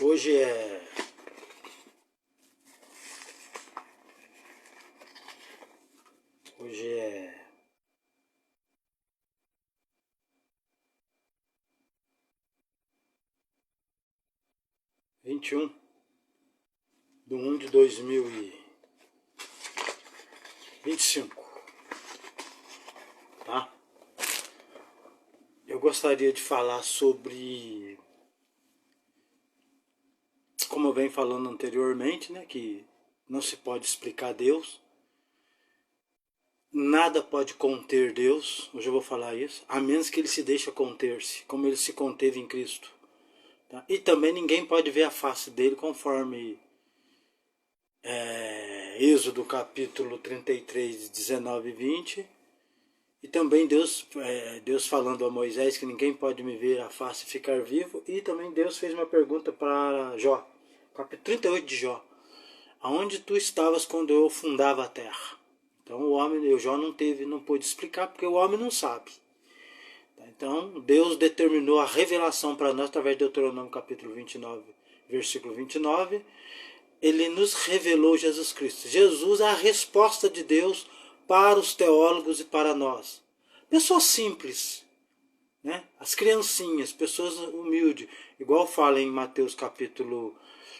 Hoje é Hoje é 21/1/2025, tá? Eu gostaria de falar sobre, como eu venho falando anteriormente, né, que não se pode explicar Deus, nada pode conter Deus, hoje eu vou falar isso, a menos que ele se deixe conter-se, como ele se conteve em Cristo. Tá? E também ninguém pode ver a face dele, conforme Êxodo capítulo 33, 19 e 20. E também Deus falando a Moisés que ninguém pode me ver a face e ficar vivo. E também Deus fez uma pergunta para Jó, capítulo 38 de Jó. Aonde tu estavas quando eu fundava a terra? Então Jó não pôde explicar, porque o homem não sabe. Então Deus determinou a revelação para nós através de Deuteronômio capítulo 29, versículo 29. Ele nos revelou Jesus Cristo. Jesus é a resposta de Deus para os teólogos e para nós. Pessoas simples, né? As criancinhas, pessoas humildes, igual fala em Mateus capítulo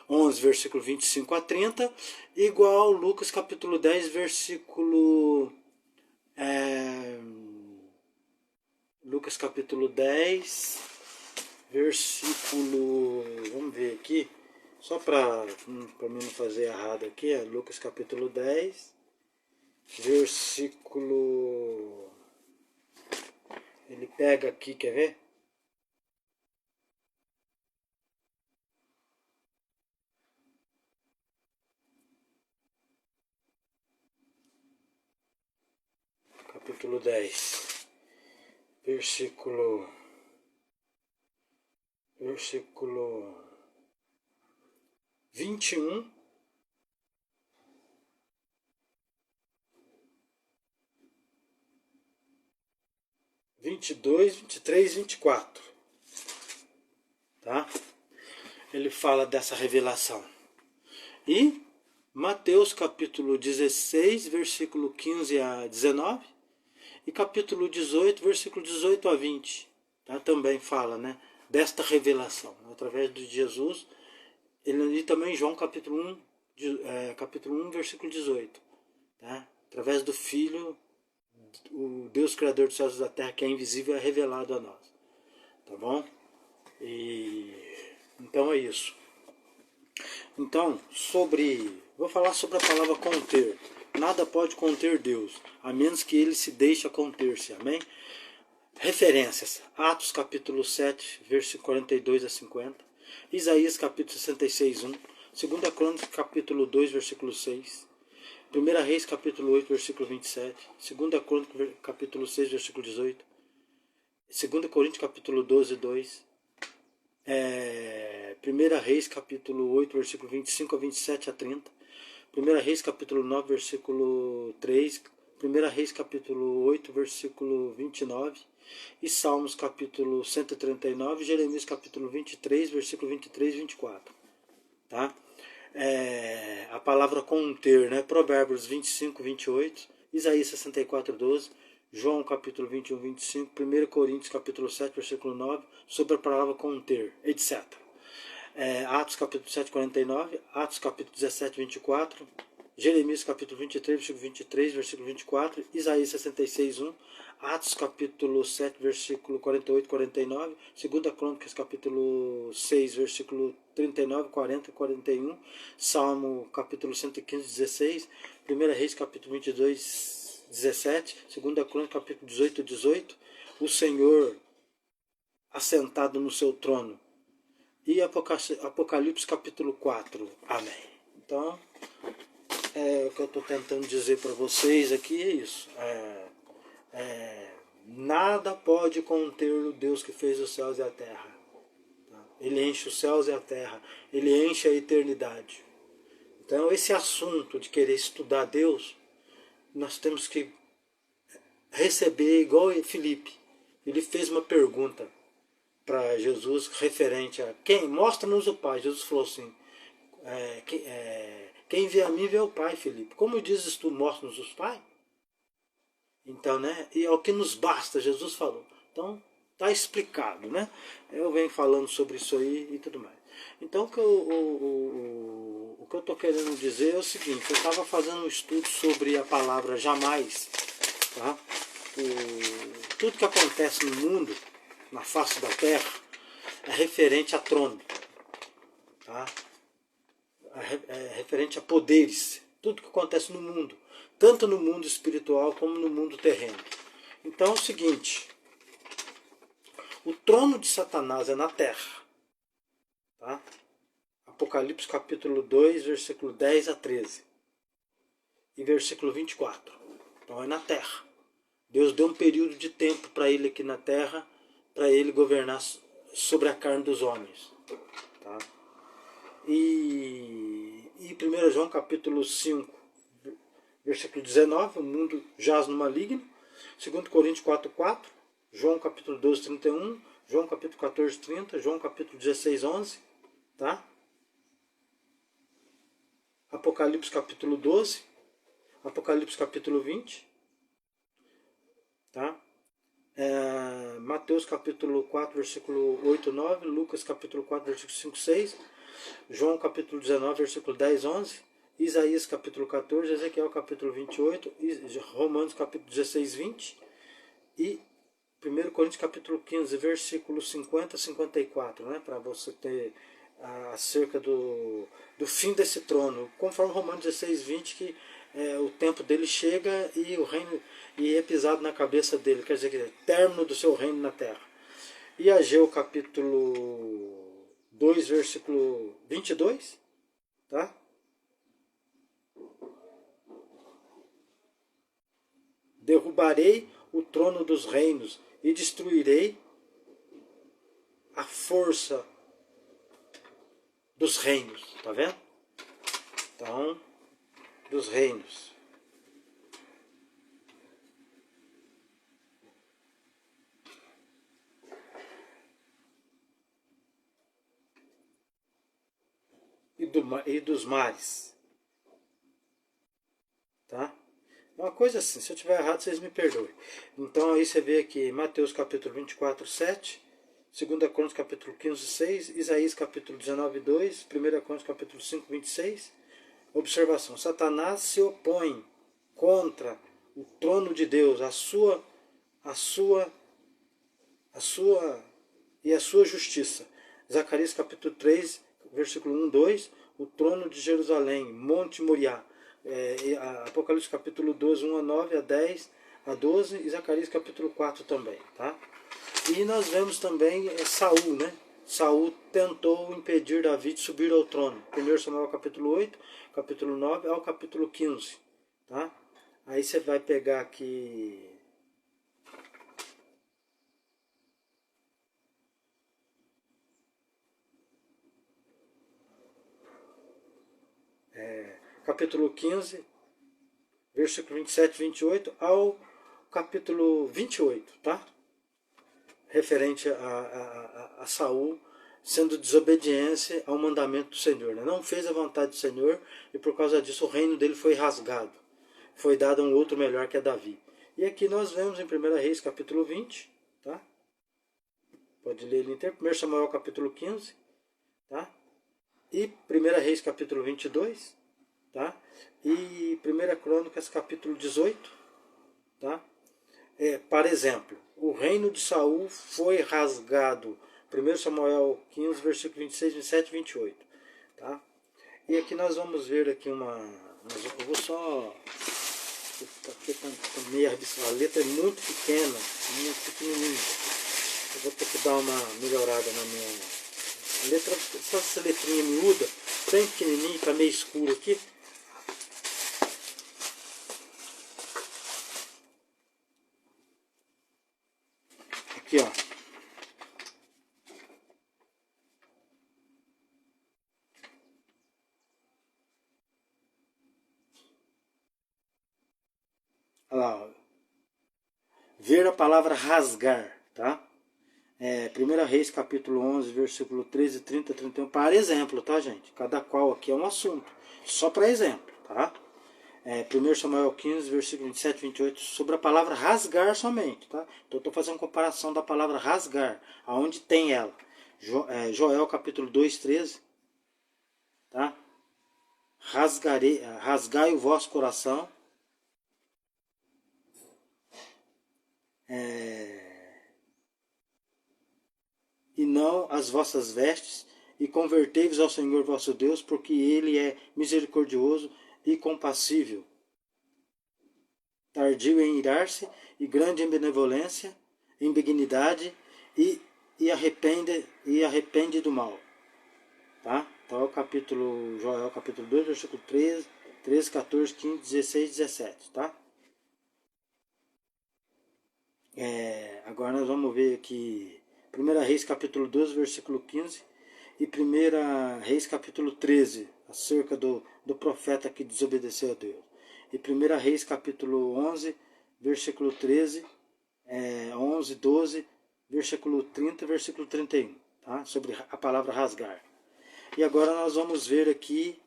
11, versículo 25 a 30, igual Lucas capítulo 10, Lucas capítulo 10, versículo, vamos ver aqui, só para mim não fazer errado aqui, é Lucas capítulo 10, versículo, ele pega aqui, quer ver? Capítulo 10, versículo 21, 22, 23, 24, tá? Ele fala dessa revelação. E Mateus capítulo 16, versículo 15 a 19, e capítulo 18, versículo 18 a 20, tá? Também fala, né, desta revelação, através de Jesus. E também João capítulo 1, versículo 18, tá? Através do Filho, o Deus Criador dos céus e da terra, que é invisível, é revelado a nós, tá bom? Então é isso. Então, vou falar sobre a palavra conter. Nada pode conter Deus, a menos que ele se deixe conter-se, amém? Referências: Atos capítulo 7, versículo 42 a 50, Isaías capítulo 66, 1, 2 Crônicas capítulo 2, versículo 6, 1 Reis capítulo 8, versículo 27, 2 Crônicas capítulo 6, versículo 18, 2 Coríntios capítulo 12, 2, 1 Reis capítulo 8, versículo 25 a 27 a 30, 1 Reis capítulo 9, versículo 3, 1 Reis capítulo 8, versículo 29, e Salmos capítulo 139, Jeremias capítulo 23, versículo 23 e 24. Tá? A palavra conter, né? Provérbios 25, 28, Isaías 64, 12, João capítulo 21, 25, 1 Coríntios capítulo 7, versículo 9, sobre a palavra conter, etc. Atos capítulo 7, 49, Atos capítulo 17, 24, Jeremias capítulo 23, versículo 23, versículo 24, Isaías 66, 1, Atos capítulo 7, versículo 48, 49, 2 Crônicas capítulo 6, versículo 39, 40 e 41, Salmo capítulo 115, 16, 1 Reis capítulo 22, 17, 2 Crônicas capítulo 18, 18, o Senhor assentado no seu trono, e Apocalipse capítulo 4, amém. Então, o que eu estou tentando dizer para vocês aqui é isso. Nada pode conter o Deus que fez os céus e a terra. Ele enche os céus e a terra. Ele enche a eternidade. Então, esse assunto de querer estudar Deus, nós temos que receber igual Filipe. Ele fez uma pergunta. para Jesus referente a quem? Mostra-nos o Pai. Jesus falou assim, quem vê a mim vê o Pai, Filipe. Como dizes tu, mostra-nos o Pai? Então, né? E é o que nos basta, Jesus falou. Então, está explicado, né? Eu venho falando sobre isso aí e tudo mais. Então, o que eu estou querendo dizer é o seguinte, eu estava fazendo um estudo sobre a palavra jamais, tá? Tudo que acontece no mundo, na face da terra, é referente a trono, tá? É referente a poderes, tudo que acontece no mundo, tanto no mundo espiritual como no mundo terreno. Então é o seguinte, o trono de Satanás é na terra, tá? Apocalipse capítulo 2, versículo 10 a 13 e versículo 24. Então é na terra. Deus deu um período de tempo para ele aqui na terra, para ele governar sobre a carne dos homens, tá? E 1 João capítulo 5, versículo 19, o mundo jaz no maligno. 2 Coríntios 4:4, João capítulo 12, 31, João capítulo 14, 30, João capítulo 16, 11, tá? Apocalipse capítulo 12, Apocalipse capítulo 20, tá? Mateus capítulo 4, versículo 8, 9, Lucas capítulo 4, versículo 5, 6, João capítulo 19, versículo 10, 11, Isaías capítulo 14, Ezequiel capítulo 28, Romanos capítulo 16, 20 e 1 Coríntios capítulo 15, versículo 50 a 54, né, para você ter acerca do fim desse trono, conforme Romanos 16, 20, que o tempo dele chega e o reino e é pisado na cabeça dele, quer dizer, que é término do seu reino na terra. E Ageu capítulo 2, versículo 22, tá? Derrubarei o trono dos reinos e destruirei a força dos reinos, tá vendo? Então, dos reinos. E dos mares, tá? Uma coisa assim, se eu estiver errado, vocês me perdoem. Então aí você vê aqui Mateus capítulo 24, 7, 2 Coríntios capítulo 15, 6, Isaías capítulo 19, 2, 1 Coríntios capítulo 5, 26. Observação, Satanás se opõe contra o trono de Deus, a sua e a sua justiça. Zacarias capítulo 3, versículo 1, 2, o trono de Jerusalém, Monte Moriá. Apocalipse capítulo 12, 1 a 9, a 10, a 12 e Zacarias capítulo 4 também, tá? E nós vemos também Saul, né? Saul tentou impedir Davi de subir ao trono. 1 Samuel capítulo 8, capítulo 9 ao capítulo 15, tá? Aí você vai pegar aqui capítulo 15, versículo 27 e 28 ao capítulo 28, tá? Referente a Saul sendo desobediência ao mandamento do Senhor, né? Não fez a vontade do Senhor e por causa disso o reino dele foi rasgado. Foi dado a um outro melhor que é Davi. E aqui nós vemos em 1 Reis capítulo 20, tá? Pode ler ele inteiro. 1 Samuel capítulo 15, tá? E 1 Reis capítulo 22, tá? E 1 Crônicas capítulo 18, tá? Por exemplo, o reino de Saul foi rasgado. 1 Samuel 15, versículo 26, 27 e 28, tá? E aqui nós vamos ver aqui eu vou só... Porque tá meio, a letra é muito pequena, muito pequenininha. Eu vou ter que dar uma melhorada na minha letra. Só essa letrinha miúda, bem pequenininha, tá meio escuro aqui. Aqui, ó. Olha lá, ó. Ver a palavra rasgar, tá? 1 Reis capítulo 11, versículo 13, 30, 31, para exemplo, tá, gente? Cada qual aqui é um assunto, só para exemplo, tá? 1 Samuel 15, versículo 27 e 28, sobre a palavra rasgar somente, tá? Então eu estou fazendo comparação da palavra rasgar, aonde tem ela. Joel capítulo 2, 13, tá? Rasgai o vosso coração, e não as vossas vestes, e convertei-vos ao Senhor vosso Deus, porque Ele é misericordioso e compassível, tardio em irar-se, e grande em benevolência, em benignidade, e arrepende do mal. Tá? Então, Joel capítulo 2, versículo 13, 14, 15, 16, 17. Tá? Agora nós vamos ver aqui 1 Reis capítulo 12, versículo 15 e 1 Reis capítulo 13, acerca do profeta que desobedeceu a Deus. E 1 Reis capítulo 11, versículo 13, 11, 12, versículo 30 e versículo 31, tá? Sobre a palavra rasgar. E agora nós vamos ver aqui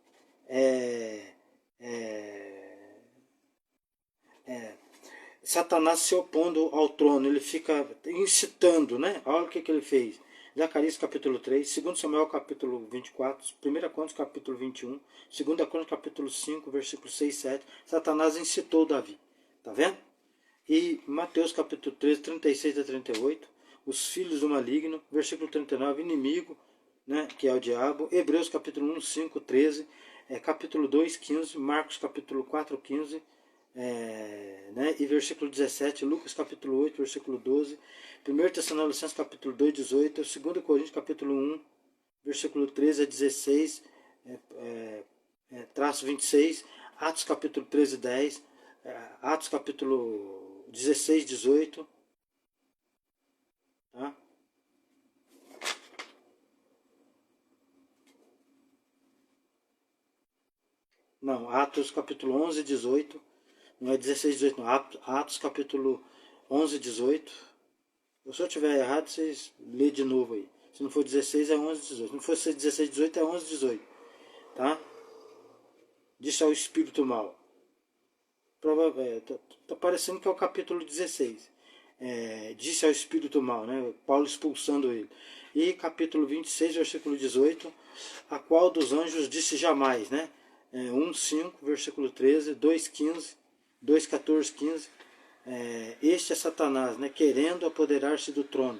Satanás se opondo ao trono, ele fica incitando, né? Olha o que ele fez. Zacarias capítulo 3, 2 Samuel capítulo 24, 1 Crônicas capítulo 21, 2 Crônicas capítulo 5, versículo 6 e 7. Satanás incitou Davi, tá vendo? E Mateus capítulo 13, 36 a 38, os filhos do maligno, versículo 39, inimigo, né, que é o diabo. Hebreus capítulo 1, 5, 13, capítulo 2, 15, Marcos capítulo 4, 15, né, e versículo 17, Lucas capítulo 8, versículo 12, 1 Tessalonicenses capítulo 2, 18, 2 Coríntios capítulo 1, versículo 13 a 16, traço 26, Atos capítulo 13, 10, Atos capítulo 16, 18, tá? Não, Atos capítulo 11, 18, não é 16, 18, não, Atos capítulo 11, 18. Se eu estiver errado, vocês lêem de novo aí. Se não for 16, é 11, 18. Se não for 16, 18, é 11, 18. Tá? Disse ao espírito mal. Tá parecendo que é o capítulo 16. Disse ao espírito mal, né? Paulo expulsando ele. E capítulo 26, versículo 18. A qual dos anjos disse jamais, né? 1, 5, versículo 13. 2, 15. 2, 14, 15. Este é Satanás, né? Querendo apoderar-se do trono.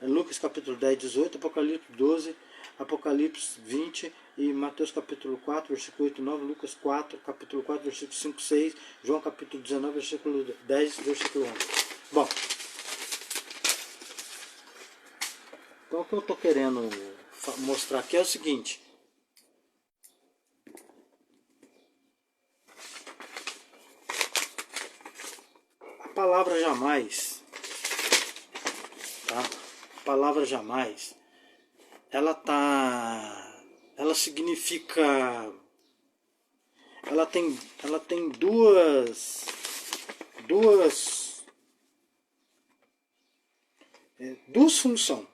Lucas capítulo 10, 18. Apocalipse 12. Apocalipse 20 e Mateus capítulo 4, versículo 8 e 9, Lucas 4, capítulo 4, versículo 5 e 6, João capítulo 19, versículo 10, versículo 11. Bom, então o que eu estou querendo mostrar aqui é o seguinte. A palavra jamais, tá? A palavra jamais, ela significa, ela tem duas funções.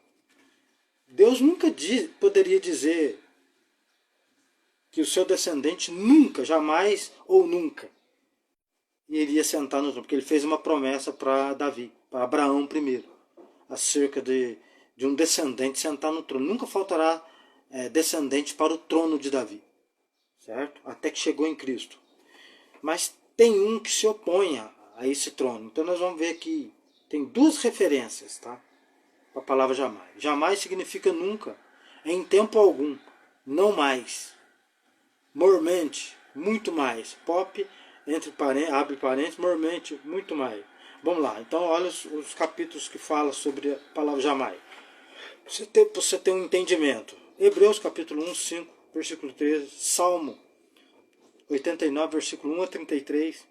Deus nunca poderia dizer que o seu descendente nunca, jamais ou nunca iria sentar no trono, porque ele fez uma promessa para Davi, para Abraão primeiro, acerca de um descendente sentar no trono. Nunca faltará descendente para o trono de Davi, certo? Até que chegou em Cristo. Mas tem um que se opõe a esse trono. Então nós vamos ver que tem duas referências, tá? A palavra jamais. Jamais significa nunca, em tempo algum, não mais. Mormente, muito mais. Pop, entre parênteses, abre parênteses, mormente, muito mais. Vamos lá, então olha os capítulos que falam sobre a palavra jamais. Você tem um entendimento. Hebreus capítulo 1, 5, versículo 13. Salmo 89, versículo 1 a 33.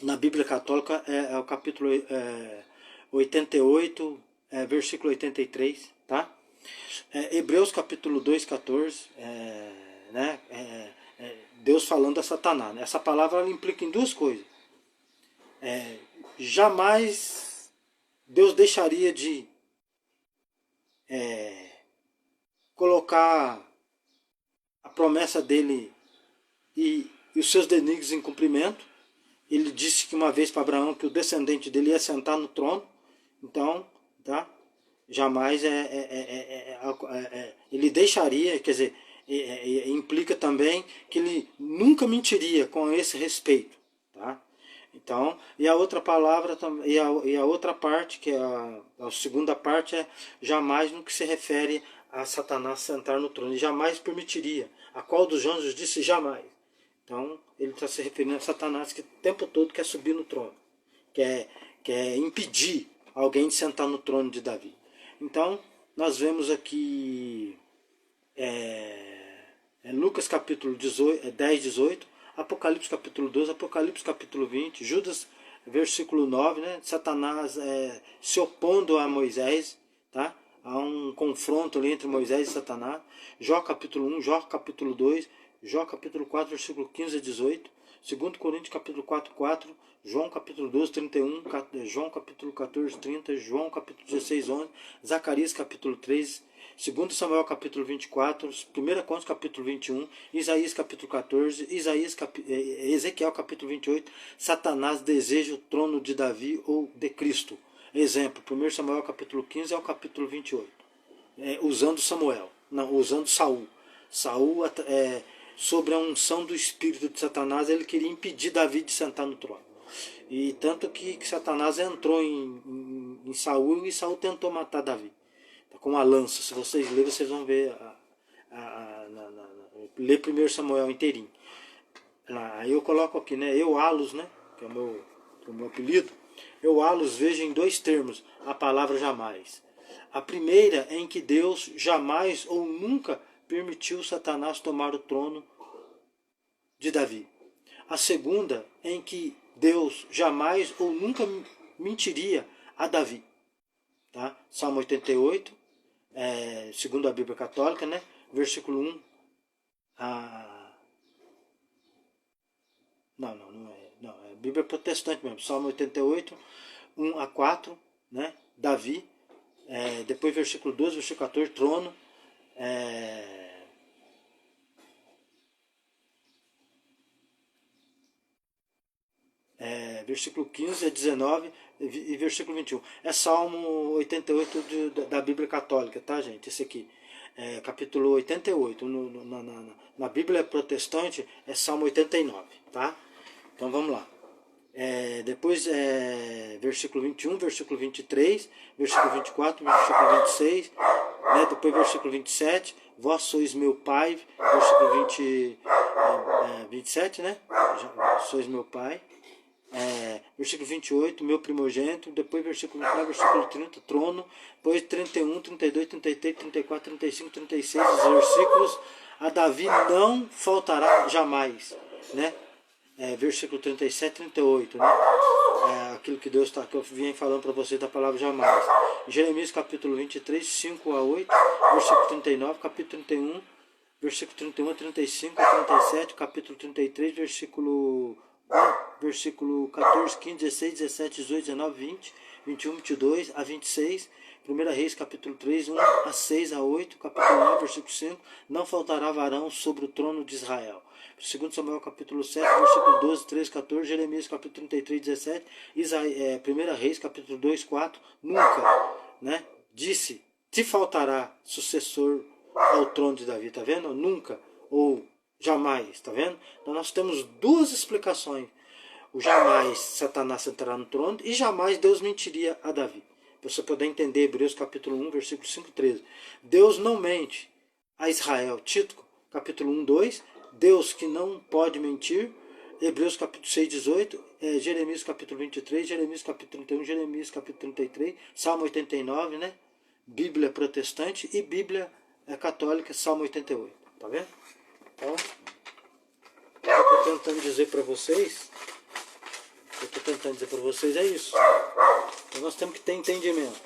Na Bíblia Católica é o capítulo 88, versículo 83, tá? Hebreus capítulo 2, 14, né? Deus falando a Satanás. Essa palavra ela implica em duas coisas. Jamais Deus deixaria de colocar a promessa dele e os seus desígnios em cumprimento. Ele disse que uma vez para Abraão que o descendente dele ia sentar no trono. Então, tá? Jamais ele deixaria, quer dizer, implica também que ele nunca mentiria com esse respeito, tá? Então, e a outra palavra e a outra parte, que é a segunda parte, é jamais no que se refere a Satanás sentar no trono. Ele jamais permitiria. A qual dos anjos disse jamais. Então, ele está se referindo a Satanás que o tempo todo quer subir no trono, quer impedir alguém de sentar no trono de Davi. Então, nós vemos aqui Lucas capítulo 10, 18, Apocalipse capítulo 12, Apocalipse capítulo 20, Judas versículo 9, né? Satanás se opondo a Moisés, tá? Há um confronto ali entre Moisés e Satanás. Jó capítulo 1, Jó capítulo 2, Jó capítulo 4, versículo 15 a 18, 2 Coríntios capítulo 4, 4, João capítulo 12, 31, João capítulo 14, 30, João capítulo 16, 11, Zacarias capítulo 3, 2 Samuel capítulo 24, 1 Coríntios capítulo 21, Isaías capítulo 14, Ezequiel capítulo 28, Satanás deseja o trono de Davi ou de Cristo. Exemplo, 1 Samuel capítulo 15 ao capítulo 28, usando Saul. Saul, sobre a unção do espírito de Satanás, ele queria impedir Davi de sentar no trono. E tanto que Satanás entrou em Saul e Saul tentou matar Davi com uma lança. Se vocês lerem, vocês vão ver ler 1 Samuel inteirinho. Aí eu coloco aqui, né? Eualos, né? Que é o meu apelido. Eualos, vejo em dois termos a palavra jamais. A primeira é em que Deus jamais ou nunca permitiu Satanás tomar o trono de Davi. A segunda é em que Deus jamais ou nunca mentiria a Davi. Tá? Salmo 88, segundo a Bíblia Católica, né? Versículo 1. Não é Bíblia Protestante mesmo. Salmo 88, 1 a 4, né? Davi. Depois versículo 12, versículo 14, trono. Versículo 15 a 19 e versículo 21. É Salmo 88 da Bíblia Católica, tá, gente? Esse aqui. Capítulo 88. Na Bíblia Protestante é Salmo 89, tá? Então vamos lá. Depois versículo 21, versículo 23, versículo 24, versículo 26, né? Depois versículo 27, vós sois meu pai, versículo 27, né? Sois meu pai. Versículo 28, meu primogênito. Depois versículo 29, versículo 30, trono. Depois 31, 32, 33, 34, 35, 36, os versículos. A Davi não faltará jamais, né? Versículo 37, 38, né? Aquilo que Deus que eu vim falando para vocês da palavra jamais. Jeremias capítulo 23, 5 a 8, versículo 39, capítulo 31, versículo 31 a 35 a 37, capítulo 33, versículo 14, 15, 16, 17, 18, 19, 20, 21, 22 a 26, 1 Reis capítulo 3, 1 a 6 a 8, capítulo 9, versículo 5, não faltará varão sobre o trono de Israel. 2 Samuel capítulo 7, versículo 12, 13, 14, Jeremias capítulo 33, 17, 1 Reis capítulo 2, 4, nunca, né, disse, te faltará sucessor ao trono de Davi, tá vendo? Nunca, ou jamais, tá vendo? Então nós temos duas explicações. O jamais Satanás sentará no trono e jamais Deus mentiria a Davi. Para você poder entender Hebreus capítulo 1, versículo 5, 13. Deus não mente a Israel. Tito capítulo 1, 2. Deus que não pode mentir. Hebreus capítulo 6, 18. Jeremias capítulo 23. Jeremias capítulo 31. Jeremias capítulo 33. Salmo 89, né? Bíblia protestante e Bíblia católica, Salmo 88. Tá vendo? Então, eu estou tentando dizer para vocês. É isso. Então nós temos que ter entendimento.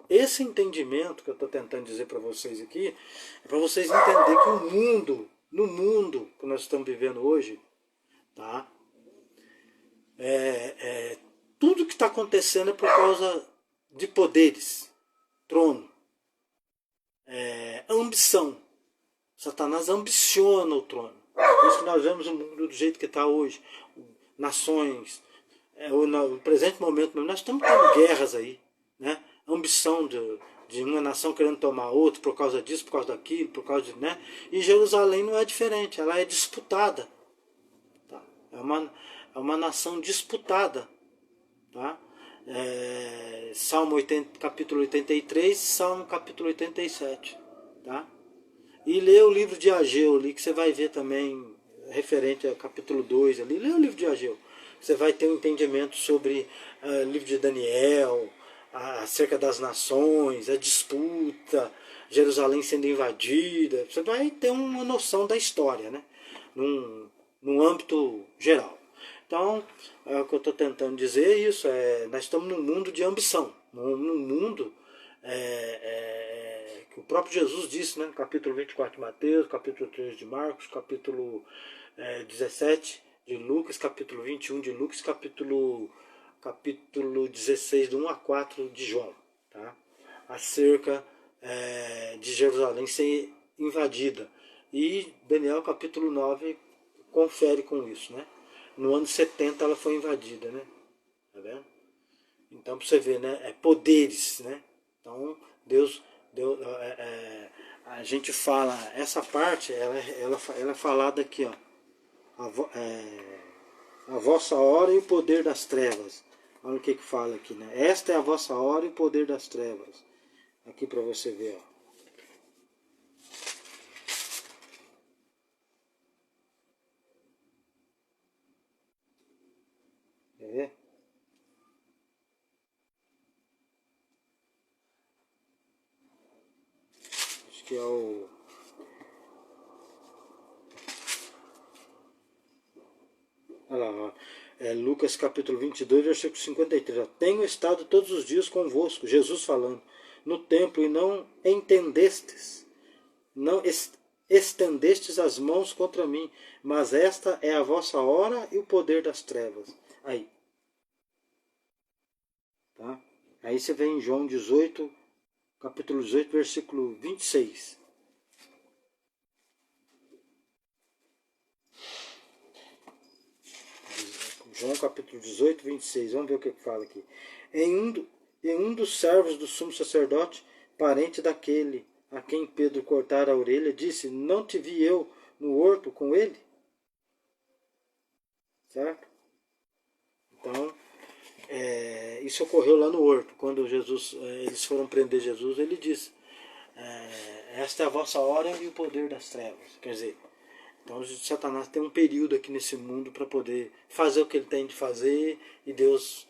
Esse entendimento que eu estou tentando dizer para vocês aqui é para vocês entenderem que no mundo que nós estamos vivendo hoje, tá? Tudo que está acontecendo é por causa de poderes, trono, ambição. Satanás ambiciona o trono. Por isso que nós vemos o mundo do jeito que está hoje. Nações, no presente momento, nós estamos tendo guerras aí, né? Ambição de uma nação querendo tomar outra por causa disso, por causa daquilo, por causa de, né? E Jerusalém não é diferente, ela é disputada. Tá? É uma nação disputada. Tá? Salmo 80, capítulo 83, Salmo capítulo 87. Tá? E lê o livro de Ageu ali, que você vai ver também, referente ao capítulo 2 ali. Lê o livro de Ageu. Você vai ter um entendimento sobre o livro de Daniel, acerca das nações, a disputa, Jerusalém sendo invadida. Você vai ter uma noção da história, né? Num âmbito geral. Então, o que eu estou tentando dizer é isso. Nós estamos num mundo de ambição. Num mundo que o próprio Jesus disse, né, no capítulo 24 de Mateus, capítulo 3 de Marcos, capítulo 17 de Lucas, capítulo 21 de Lucas, capítulo 16, do 1 a 4 de João. Tá? Acerca de Jerusalém ser invadida. E Daniel, capítulo 9, confere com isso, né? No ano 70 ela foi invadida, né? Tá vendo? Então, para você ver, né? Poderes, né? Então, Deus a gente fala, essa parte, ela é falada aqui, ó. A vossa hora e o poder das trevas. Olha o que fala aqui, né? Esta é a vossa hora e o poder das trevas. Aqui para você ver, ó. Quer ver? Acho que é o... Olha lá, ó. Lucas capítulo 22, versículo 53. Ó. Tenho estado todos os dias convosco, Jesus falando, no templo, e não entendestes, não estendestes as mãos contra mim, mas esta é a vossa hora e o poder das trevas. Aí. Tá? Aí você vem em João 18, capítulo 18, versículo 26. João capítulo 18, 26. Vamos ver o que fala aqui. Em um dos servos do sumo sacerdote, parente daquele a quem Pedro cortara a orelha, disse, não te vi eu no horto com ele? Certo? Então, isso ocorreu lá no horto. Quando eles foram prender Jesus, ele disse, esta é a vossa hora e o poder das trevas. Quer dizer, então Satanás tem um período aqui nesse mundo para poder fazer o que ele tem de fazer e Deus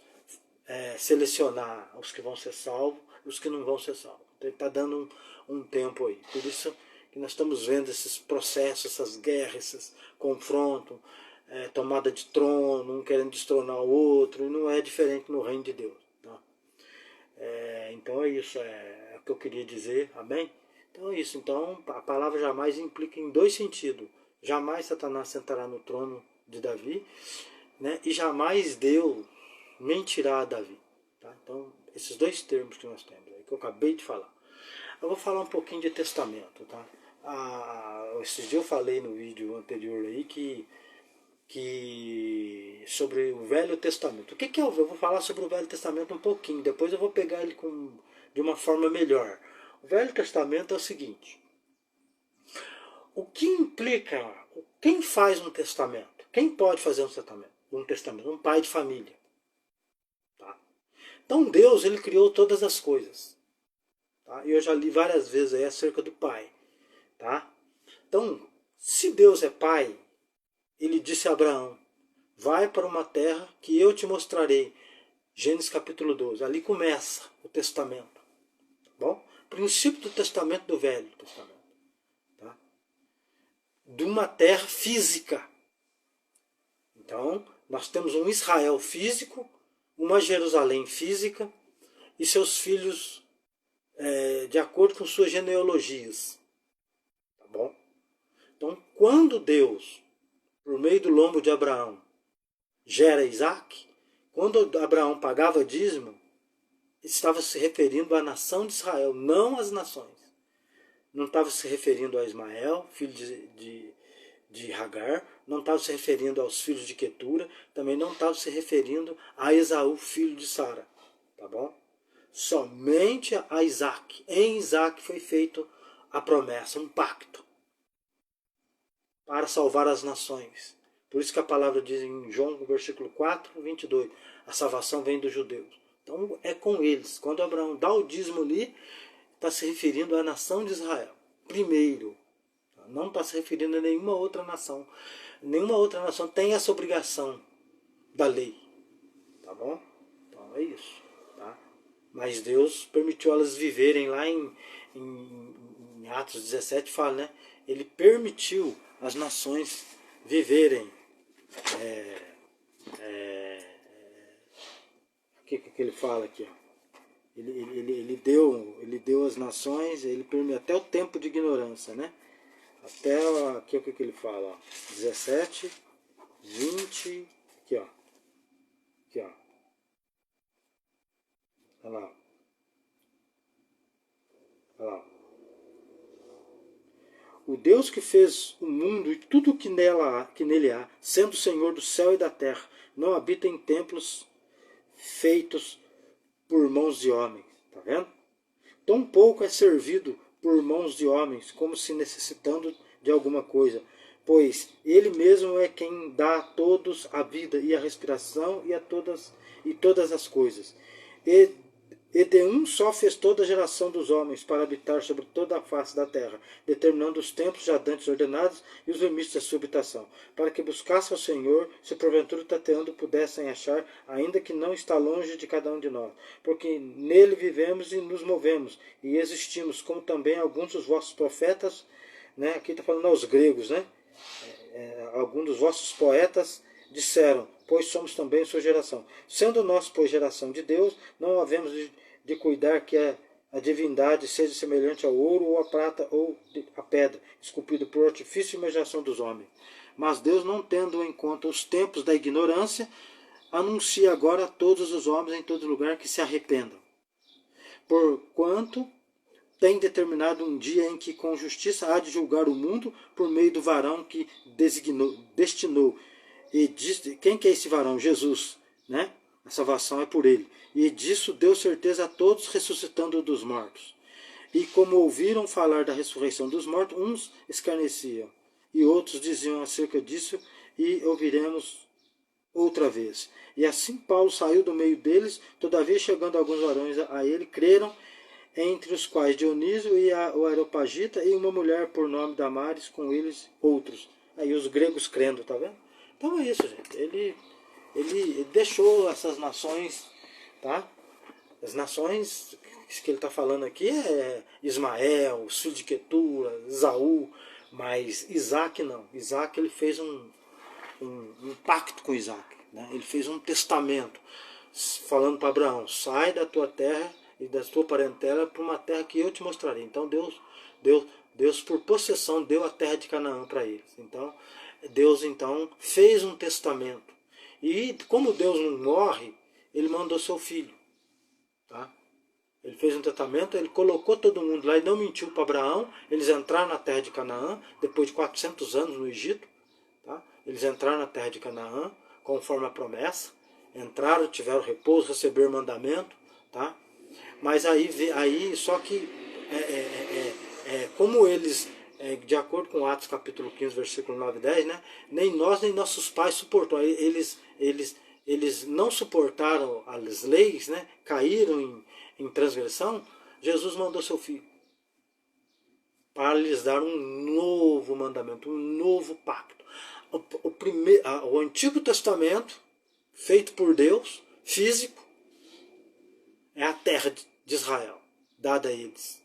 selecionar os que vão ser salvos e os que não vão ser salvos. Então ele está dando um tempo aí. Por isso que nós estamos vendo esses processos, essas guerras, esses confrontos, tomada de trono, um querendo destronar o outro, e não é diferente no reino de Deus. Tá? Então é isso, é o que eu queria dizer, amém? Então é isso, então a palavra jamais implica em dois sentidos. Jamais Satanás sentará no trono de Davi, né? E jamais Deus mentirá a Davi. Tá? Então, esses dois termos que nós temos, que eu acabei de falar. Eu vou falar um pouquinho de testamento. Tá? Esse dia eu falei no vídeo anterior aí que sobre o Velho Testamento. O que é o Velho? Eu vou falar sobre o Velho Testamento um pouquinho, depois eu vou pegar ele de uma forma melhor. O Velho Testamento é o seguinte: o que implica, quem faz um testamento? Quem pode fazer um testamento? Um pai de família. Tá? Então Deus, ele criou todas as coisas. Tá? E eu já li várias vezes aí acerca do pai. Tá? Então, se Deus é pai, ele disse a Abraão, vai para uma terra que eu te mostrarei. Gênesis capítulo 12. Ali começa o testamento. Tá bom? Princípio do testamento do Velho Testamento. Tá? De uma terra física. Então, nós temos um Israel físico, uma Jerusalém física e seus filhos de acordo com suas genealogias. Tá bom? Então, quando Deus, por meio do lombo de Abraão, gera Isaac, quando Abraão pagava dízimo, estava se referindo à nação de Israel, não às nações. Não estava se referindo a Ismael, filho de Hagar, não estava se referindo aos filhos de Quetura, também não estava se referindo a Esaú, filho de Sara. Tá bom? Somente a Isaac. Em Isaac foi feito a promessa, um pacto para salvar as nações. Por isso que a palavra diz em João, versículo 4, 22, a salvação vem dos judeus. Então é com eles. Quando Abraão dá o dízimo ali, está se referindo à nação de Israel. Primeiro, não está se referindo a nenhuma outra nação. Nenhuma outra nação tem essa obrigação da lei. Tá bom? Então é isso. Tá? Mas Deus permitiu elas viverem lá em Atos 17, fala, né? Ele permitiu as nações viverem. O que ele fala aqui? Ó? Ele deu às nações, ele permitiu até o tempo de ignorância, né? Até aqui o que ele fala, ó, 17, 20, aqui ó. Aqui ó. Olha lá. Olha lá. O Deus que fez o mundo e tudo que nele há, sendo Senhor do céu e da terra, não habita em templos feitos por mãos de homens. Tá vendo? Tão pouco é servido por mãos de homens, como se necessitando de alguma coisa, pois ele mesmo é quem dá a todos a vida e a respiração e todas as coisas. E de um só fez toda a geração dos homens para habitar sobre toda a face da terra, determinando os tempos já dantes ordenados e os limites da sua habitação, para que buscassem ao Senhor, se porventura tateando pudessem achar, ainda que não está longe de cada um de nós, porque nele vivemos e nos movemos, e existimos, como também alguns dos vossos profetas, né? Aqui está falando aos gregos, né? Alguns dos vossos poetas disseram, pois somos também sua geração. Sendo nós, pois, geração de Deus, não havemos de cuidar que a divindade seja semelhante ao ouro, ou à prata, ou à pedra, esculpido por artifício e imaginação dos homens. Mas Deus, não tendo em conta os tempos da ignorância, anuncia agora a todos os homens em todo lugar que se arrependam. Porquanto tem determinado um dia em que com justiça há de julgar o mundo por meio do varão que destinou. E quem que é esse varão? Jesus, né? A salvação é por ele. E disso deu certeza a todos, ressuscitando dos mortos. E como ouviram falar da ressurreição dos mortos, uns escarneciam, e outros diziam acerca disso, e ouviremos outra vez. E assim Paulo saiu do meio deles, todavia chegando alguns varões a ele, creram, entre os quais Dionísio e o Areopagita, e uma mulher por nome Damaris, com eles outros. Aí os gregos crendo, tá vendo? Então é isso, gente. Ele deixou essas nações, tá? As nações que ele está falando aqui é Ismael, os filhos de Quetura, Esaú, mas Isaac não. Isaac, ele fez um pacto com Isaac, né? Ele fez um testamento, falando para Abraão, sai da tua terra e da tua parentela para uma terra que eu te mostrarei. Então Deus por possessão deu a terra de Canaã para eles. Então Deus então fez um testamento. E como Deus não morre, ele mandou seu filho. Tá? Ele fez um testamento, ele colocou todo mundo lá e não mentiu para Abraão. Eles entraram na terra de Canaã, depois de 400 anos no Egito. Tá? Eles entraram na terra de Canaã, conforme a promessa. Entraram, tiveram repouso, receberam mandamento. Tá? Mas aí só que como eles, de acordo com Atos capítulo 15, versículo 9 e 10, né, nem nós nem nossos pais suportaram. Eles não suportaram as leis, né, caíram em transgressão. Jesus mandou seu filho para lhes dar um novo mandamento, um novo pacto. O Antigo Testamento, feito por Deus, físico, é a terra de Israel, dada a eles.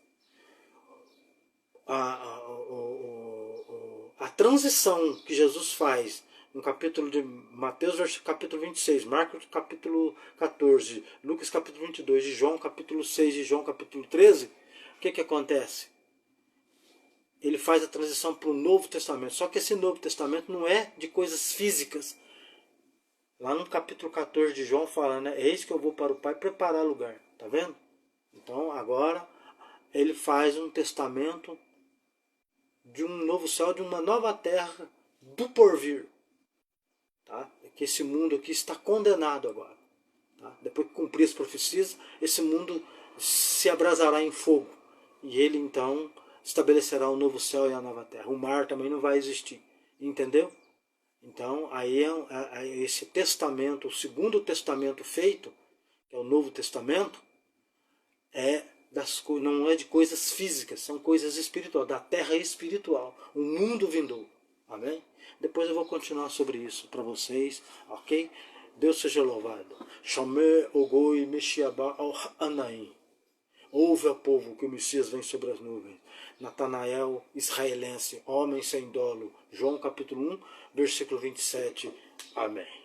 A transição que Jesus faz no capítulo de Mateus, capítulo 26, Marcos, capítulo 14, Lucas, capítulo 22, de João, capítulo 6, de João, capítulo 13, o que acontece? Ele faz a transição para o Novo Testamento. Só que esse Novo Testamento não é de coisas físicas, Lá no capítulo 14 de João fala, né? Eis que eu vou para o Pai preparar lugar. Tá vendo? Então agora ele faz um testamento de um novo céu, de uma nova terra do porvir. Tá? Que esse mundo aqui está condenado agora. Tá? Depois que cumprir as profecias, esse mundo se abrasará em fogo. E ele então estabelecerá o novo céu e a nova terra. O mar também não vai existir. Entendeu? Então, aí é esse testamento, o segundo testamento feito, que é o Novo Testamento, não é de coisas físicas, são coisas espirituais, da terra espiritual, o mundo vindouro. Amém? Depois eu vou continuar sobre isso para vocês, ok? Deus seja louvado. Chamé ogoi meshiaba anaim. Ouve, ao povo, que o Messias vem sobre as nuvens. Natanael, israelense, homem sem dolo. João capítulo 1, versículo 27. Amém.